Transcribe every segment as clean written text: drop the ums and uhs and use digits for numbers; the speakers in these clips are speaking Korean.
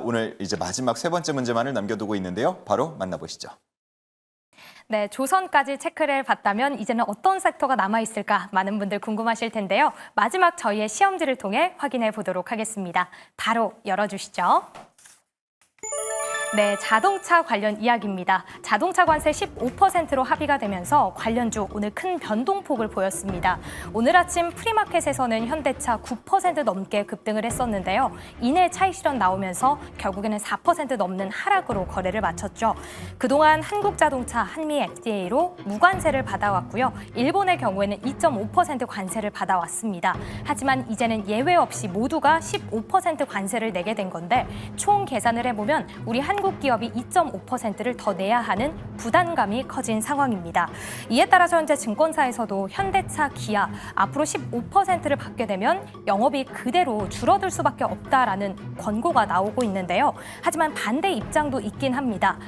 오늘 이제 마지막 세 번째 문제만을 남겨두고 있는데요. 바로 만나보시죠. 네, 조선까지 체크를 해봤다면 이제는 어떤 섹터가 남아있을까 많은 분들 궁금하실 텐데요. 마지막 저희의 시험지를 통해 확인해 보도록 하겠습니다. 바로 열어주시죠. 네, 자동차 관련 이야기입니다. 자동차 관세 15%로 합의가 되면서 관련주 오늘 큰 변동폭을 보였습니다. 오늘 아침 프리마켓에서는 현대차 9% 넘게 급등을 했었는데요. 이내 차익 실현 나오면서 결국에는 4% 넘는 하락으로 거래를 마쳤죠. 그동안 한국자동차, 한미 FTA로 무관세를 받아왔고요. 일본의 경우에는 2.5% 관세를 받아왔습니다. 하지만 이제는 예외 없이 모두가 15% 관세를 내게 된 건데 총 계산을 해보면 우리 한국 기업이 2.5%를 더 내야 하는 부담감이 커진 상황입니다. 이에 따라서 현재 증권사에서도 현대차, 기아 앞으로 15%를 받게 되면 영업이익 그대로 줄어들 수밖에 없다라는 권고가 나오고 있는데요. 하지만 반대 입장도 있긴 합니다.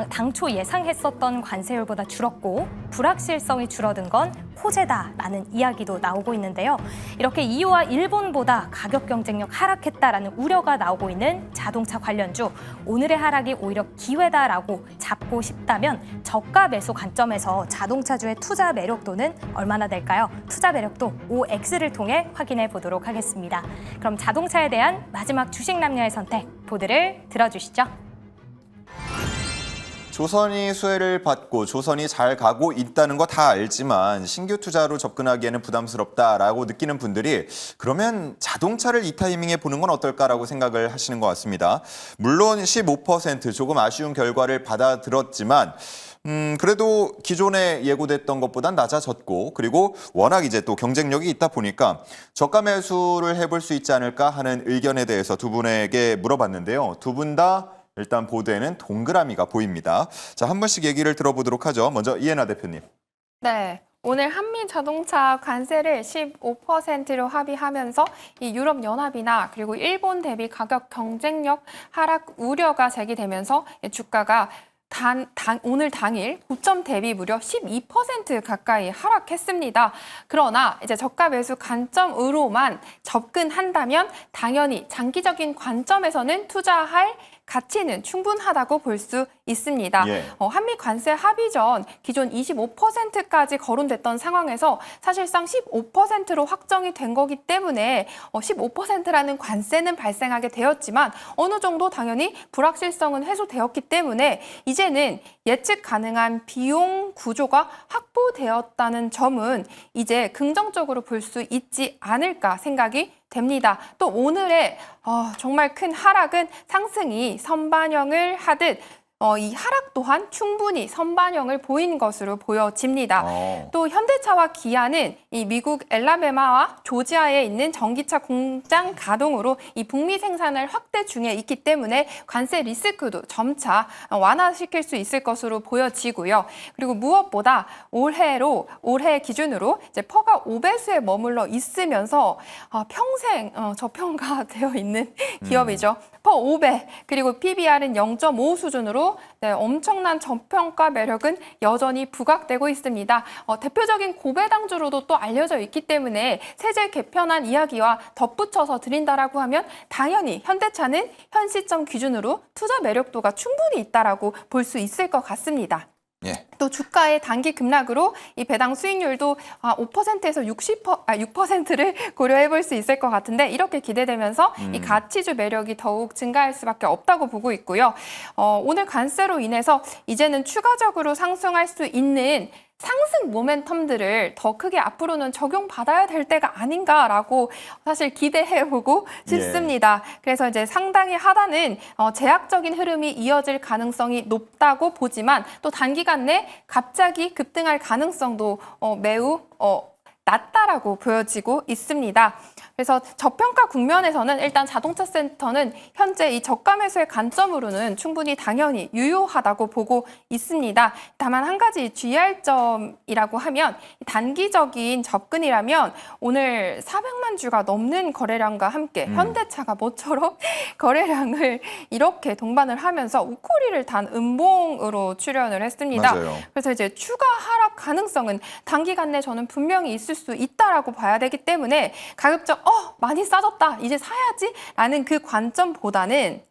당초 예상했었던 관세율보다 줄었고 불확실성이 줄어든 건 호재다라는 이야기도 나오고 있는데요. 이렇게 EU와 일본보다 가격 경쟁력 하락했다라는 우려가 나오고 있는 자동차 관련주, 오늘의 하락이 오히려 기회다라고 잡고 싶다면 저가 매수 관점에서 자동차주의 투자 매력도는 얼마나 될까요? 투자 매력도 OX를 통해 확인해 보도록 하겠습니다. 그럼 자동차에 대한 마지막 주식 남녀의 선택, 보드를 들어주시죠. 조선이 수혜를 받고 조선이 잘 가고 있다는 거 다 알지만 신규 투자로 접근하기에는 부담스럽다라고 느끼는 분들이 그러면 자동차를 이 타이밍에 보는 건 어떨까라고 생각을 하시는 것 같습니다. 물론 15% 조금 아쉬운 결과를 받아들었지만 그래도 기존에 예고됐던 것보단 낮아졌고 그리고 워낙 이제 또 경쟁력이 있다 보니까 저가 매수를 해볼 수 있지 않을까 하는 의견에 대해서 두 분에게 물어봤는데요. 두 분 다 일단 보도에는 동그라미가 보입니다. 자, 한 분씩 얘기를 들어보도록 하죠. 먼저 이해나 대표님. 네. 오늘 한미 자동차 관세를 15%로 합의하면서 이 유럽연합이나 그리고 일본 대비 가격 경쟁력 하락 우려가 제기되면서 주가가 오늘 당일 고점 대비 무려 12% 가까이 하락했습니다. 그러나 이제 저가 매수 관점으로만 접근한다면 당연히 장기적인 관점에서는 투자할 가치는 충분하다고 볼 수 있습니다. 예. 한미 관세 합의 전 기존 25%까지 거론됐던 상황에서 사실상 15%로 확정이 된 거기 때문에 15%라는 관세는 발생하게 되었지만 어느 정도 당연히 불확실성은 해소되었기 때문에 이제는 예측 가능한 비용 구조가 확보되었다는 점은 이제 긍정적으로 볼 수 있지 않을까 생각이 됩니다. 또 오늘의 정말 큰 하락은 상승이 선반영을 하듯 이 하락 또한 충분히 선반영을 보인 것으로 보여집니다. 또 현대차와 기아는 이 미국 엘라베마와 조지아에 있는 전기차 공장 가동으로 이 북미 생산을 확대 중에 있기 때문에 관세 리스크도 점차 완화시킬 수 있을 것으로 보여지고요. 그리고 무엇보다 올해 기준으로 이제 퍼가 5배수에 머물러 있으면서 평생 저평가되어 있는 기업이죠. 퍼 5배 그리고 PBR은 0.5 수준으로 엄청난 저평가 매력은 여전히 부각되고 있습니다. 대표적인 고배당주로도 또 알려져 있기 때문에 세제 개편안 이야기와 덧붙여서 드린다라고 하면 당연히 현대차는 현 시점 기준으로 투자 매력도가 충분히 있다라고 볼 수 있을 것 같습니다. 예. 또 주가의 단기 급락으로 이 배당 수익률도 5%에서 6%를 고려해 볼 수 있을 것 같은데 이렇게 기대되면서 이 가치주 매력이 더욱 증가할 수밖에 없다고 보고 있고요. 오늘 관세로 인해서 이제는 추가적으로 상승할 수 있는 상승 모멘텀들을 더 크게 앞으로는 적용받아야 될 때가 아닌가라고 사실 기대해보고 싶습니다. 그래서 이제 상당히 하단은 제약적인 흐름이 이어질 가능성이 높다고 보지만 또 단기간 내 갑자기 급등할 가능성도 매우 낮다라고 보여지고 있습니다. 그래서 저평가 국면에서는 일단 자동차 센터는 현재 이 저가 매수의 관점으로는 충분히 당연히 유효하다고 보고 있습니다. 다만 한 가지 주의할 점이라고 하면 단기적인 접근이라면 오늘 400만 주가 넘는 거래량과 함께 현대차가 모처럼 거래량을 이렇게 동반을 하면서 우코리를 단 음봉으로 출연을 했습니다. 맞아요. 그래서 이제 추가 하락 가능성은 단기간 내 저는 분명히 있을 수 있다라고 봐야 되기 때문에 가급적 많이 싸졌다 이제 사야지 라는 그 관점보다는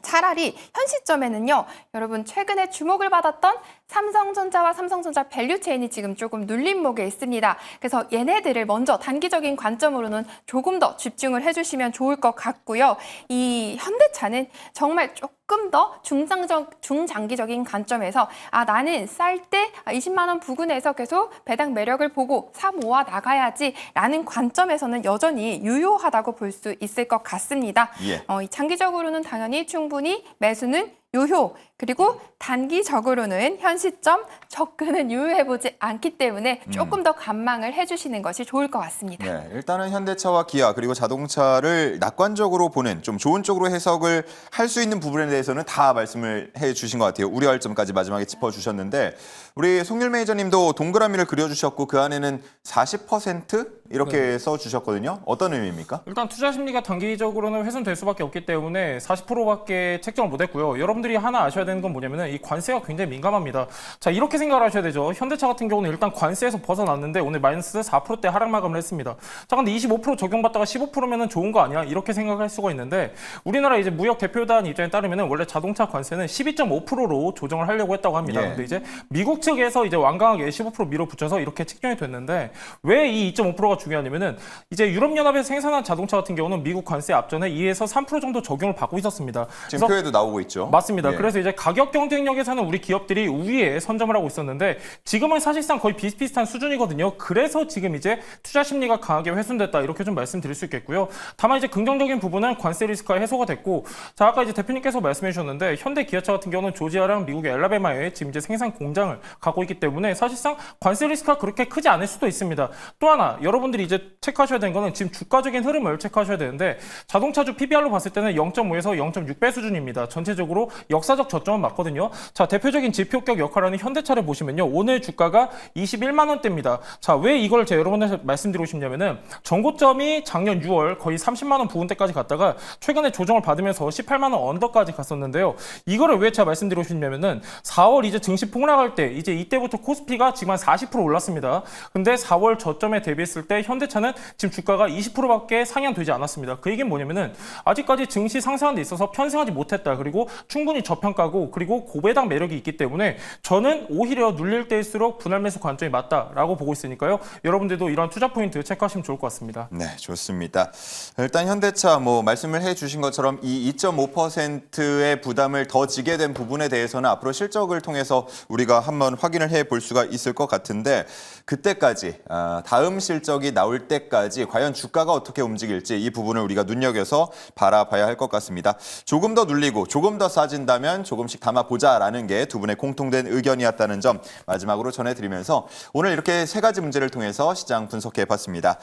차라리 현 시점에는요, 여러분 최근에 주목을 받았던 삼성전자와 삼성전자 밸류체인이 지금 조금 눌림목에 있습니다. 그래서 얘네들을 먼저 단기적인 관점으로는 조금 더 집중을 해주시면 좋을 것 같고요. 이 현대차는 정말 조금 더 중장기적인 관점에서 나는 쌀 때 20만 원 부근에서 계속 배당 매력을 보고 사 모아 나가야지라는 관점에서는 여전히 유효하다고 볼 수 있을 것 같습니다. 예. 이 장기적으로는 당연히 충분히 매수는 유효, 그리고 단기적으로는 현 시점 접근은 유효해보지 않기 때문에 조금 더 관망을 해주시는 것이 좋을 것 같습니다. 네, 일단은 현대차와 기아 그리고 자동차를 낙관적으로 보는 좀 좋은 쪽으로 해석을 할 수 있는 부분에 대해서는 다 말씀을 해주신 것 같아요. 우려할 점까지 마지막에 짚어주셨는데 우리 송율 매니저님도 동그라미를 그려주셨고 그 안에는 40% 이렇게 써주셨거든요. 어떤 의미입니까? 일단 투자 심리가 단기적으로는 훼손될 수밖에 없기 때문에 40%밖에 책정을 못했고요. 여러분들이 하나 아셔야 되는 건 뭐냐면은 이 관세가 굉장히 민감합니다. 자, 이렇게 생각을 하셔야 되죠. 현대차 같은 경우는 일단 관세에서 벗어났는데 오늘 마이너스 4%대 하락 마감을 했습니다. 자, 근데 25% 적용받다가 15%면은 좋은 거 아니야? 이렇게 생각할 수가 있는데 우리나라 이제 무역 대표단 입장에 따르면은 원래 자동차 관세는 12.5%로 조정을 하려고 했다고 합니다. 예. 근데 이제 미국 측에서 이제 완강하게 15% 밀어붙여서 이렇게 책정이 됐는데 왜 이 2.5%가 중요하냐면은 이제 유럽연합에서 생산한 자동차 같은 경우는 미국 관세 앞전에 2에서 3% 정도 적용을 받고 있었습니다. 지금 표에도 나오고 있죠. 맞습니다. 예. 그래서 이제 가격 경쟁력에서는 우리 기업들이 우위에 선점을 하고 있었는데 지금은 사실상 거의 비슷비슷한 수준이거든요. 그래서 지금 이제 투자 심리가 강하게 훼손됐다 이렇게 좀 말씀드릴 수 있겠고요. 다만 이제 긍정적인 부분은 관세 리스크가 해소가 됐고, 자 아까 이제 대표님께서 말씀해 주셨는데 현대 기아차 같은 경우는 조지아랑 미국의 엘라베마에 지금 이제 생산 공장을 갖고 있기 때문에 사실상 관세 리스크가 그렇게 크지 않을 수도 있습니다. 또 하나 여러분들이 이제 체크하셔야 되는 거는 지금 주가적인 흐름을 체크하셔야 되는데 자동차주 PBR로 봤을 때는 0.5에서 0.6배 수준입니다. 전체적으로 역사적 저점은 맞거든요. 자, 대표적인 지표격 역할하는 현대차를 보시면요. 오늘 주가가 21만 원대입니다. 자, 왜 이걸 제가 여러분한테 말씀드리고 싶냐면은 전고점이 작년 6월 거의 30만 원 부근대까지 갔다가 최근에 조정을 받으면서 18만 원 언더까지 갔었는데요. 이거를 왜 제가 말씀드리고 싶냐면은 4월 이제 증시 폭락할 때 이제 이때부터 코스피가 지금 한 40% 올랐습니다. 근데 4월 저점에 대비했을 때 현대차는 지금 주가가 20%밖에 상향되지 않았습니다. 그 얘기는 뭐냐면은 아직까지 증시 상승하는 데 있어서 편승하지 못했다. 그리고 충분히 저평가고 그리고 고배당 매력이 있기 때문에 저는 오히려 눌릴 때일수록 분할 매수 관점이 맞다라고 보고 있으니까요. 여러분들도 이런 투자 포인트 체크하시면 좋을 것 같습니다. 네, 좋습니다. 일단 현대차 말씀을 해주신 것처럼 이 2.5%의 부담을 더 지게 된 부분에 대해서는 앞으로 실적을 통해서 우리가 한번 확인을 해볼 수가 있을 것 같은데 그때까지 다음 실적이 나올 때까지 과연 주가가 어떻게 움직일지 이 부분을 우리가 눈여겨서 바라봐야 할 것 같습니다. 조금 더 눌리고 조금 더 싸진다면 조금씩 담아보자라는 게 두 분의 공통된 의견이었다는 점 마지막으로 전해드리면서 오늘 이렇게 세 가지 문제를 통해서 시장 분석해봤습니다.